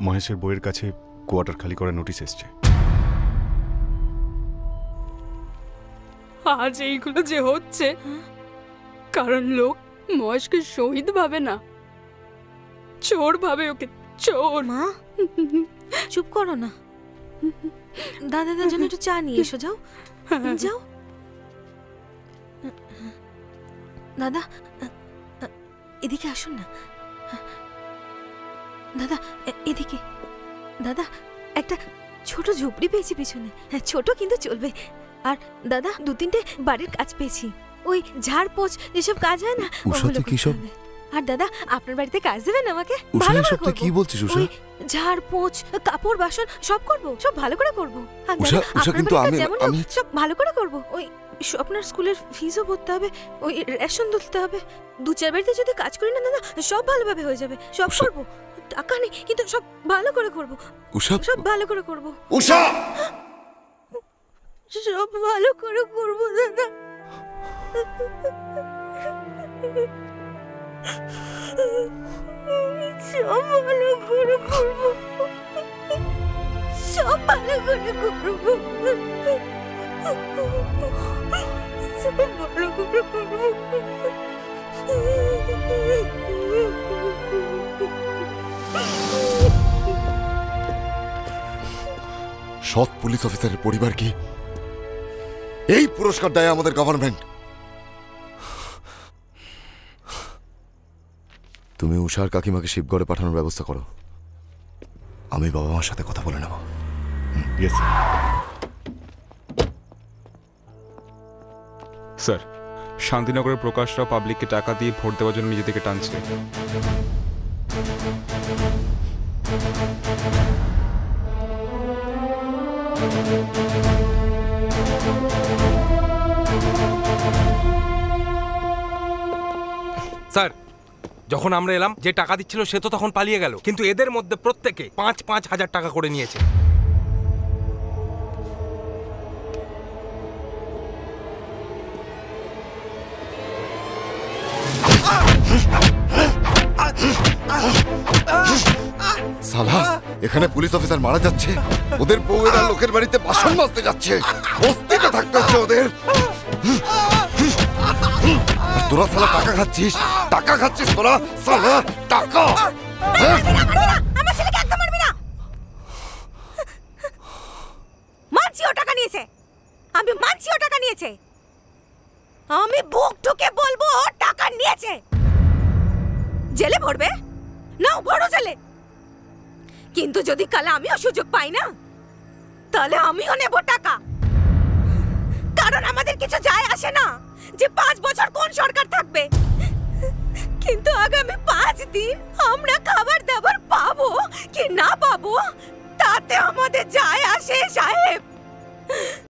মহেশের বইয়ের কাছে কোয়ার্টার খালি করার নোটিশ এসছে। আজ এইগুলো যে হচ্ছে কারণ লোক মহেশকে শহীদ ভাবে না, চোর ভাবে ওকে। চোর। মা চুপ করো না, দাদার জন্য একটু চা নিয়ে এসো। যাও যাও। দাদা এদিকে আসুন না। দাদা এদিকে। দাদা একটা ছোট ঝুপড়ি পেয়েছি পিছনে, ছোট কিন্তু চলবে। আর দাদা 2-3টে বাড়ির কাজ পেয়েছি, ওই ঝাড় পোছ যেসব কাজ হয় না ওগুলো করতে হবে। আর দাদা আপনার বাড়িতে কাজ দেবেন আমাকে? ভালো করে করব। কি বলছিস উষা? ওই ঝাড় পোছ কাপড় বাসন সব করব, সব ভালো করে করব। আর উষা উষা কিন্তু আমি সব ভালো করে করব। ওই আপনার স্কুলের ফিসও ভরতে হবে, ওই রেশন তুলতে হবে। 2-4 বাড়িতে যদি কাজ করি না দাদা সব ভালোভাবে হয়ে যাবে। সব করব, টাকা নেই কিন্তু সব ভালো করে করব। উষা সব ভালো করে করব। উষা সব ভালো করে করব দাদা। সব ভালো করে করব, সব ভালো করে করব, সব ভালো করে করব। সৎ পুলিশ অফিসারের পরিবার কি এই পুরস্কার দেয় আমাদের গভর্নমেন্ট? তুমি উষার কাকিমাকে শিবগড়ে পাঠানোর ব্যবস্থা করো, আমি বাবা মার সাথে কথা বলে নেব। স্যার, শান্তিনগরের প্রকাশরা পাবলিককে টাকা দিয়ে ভোট দেওয়ার জন্য নিজে থেকে টানছে। স্যার, যখন আমরা এলাম যে টাকা দিচ্ছিল সে তো তখন পালিয়ে গেল, কিন্তু এদের মধ্যে প্রত্যেকে 5-5 হাজার টাকা করে নিয়েছে। সালা, এখানে পুলিশ অফিসার মারা যাচ্ছে, ওদের বউয়েরা লোকের বাড়িতে বাসন মাজতে যাচ্ছে, বস্তিতে থাকতে হচ্ছে ওদের। তোরা সালা টাকা খাচ্ছিস, টাকা খাচ্ছিস তোরা সালা, টাকা। আমার ছেলেকে একদম মারবি না। মানছি ও টাকা নিয়েছে, আমি মানছি ও টাকা নিয়েছে, আমি বুক ঠুকে বলবো ও টাকা নিয়েছে। জেলে ভরবে না, ভরো জেলে, কিন্তু যদি কালে আমিও সুযোগ পাই না তাহলে আমিও নেব টাকা। কারণ আমাদের কিছু যায় আসে না যে 5 বছর কোন সরকার থাকবে, কিন্তু আগামী 5 দিন আমরা খাবার দাবার পাবো কি না পাবো তাতে আমাদের যায় আসে সাহেব।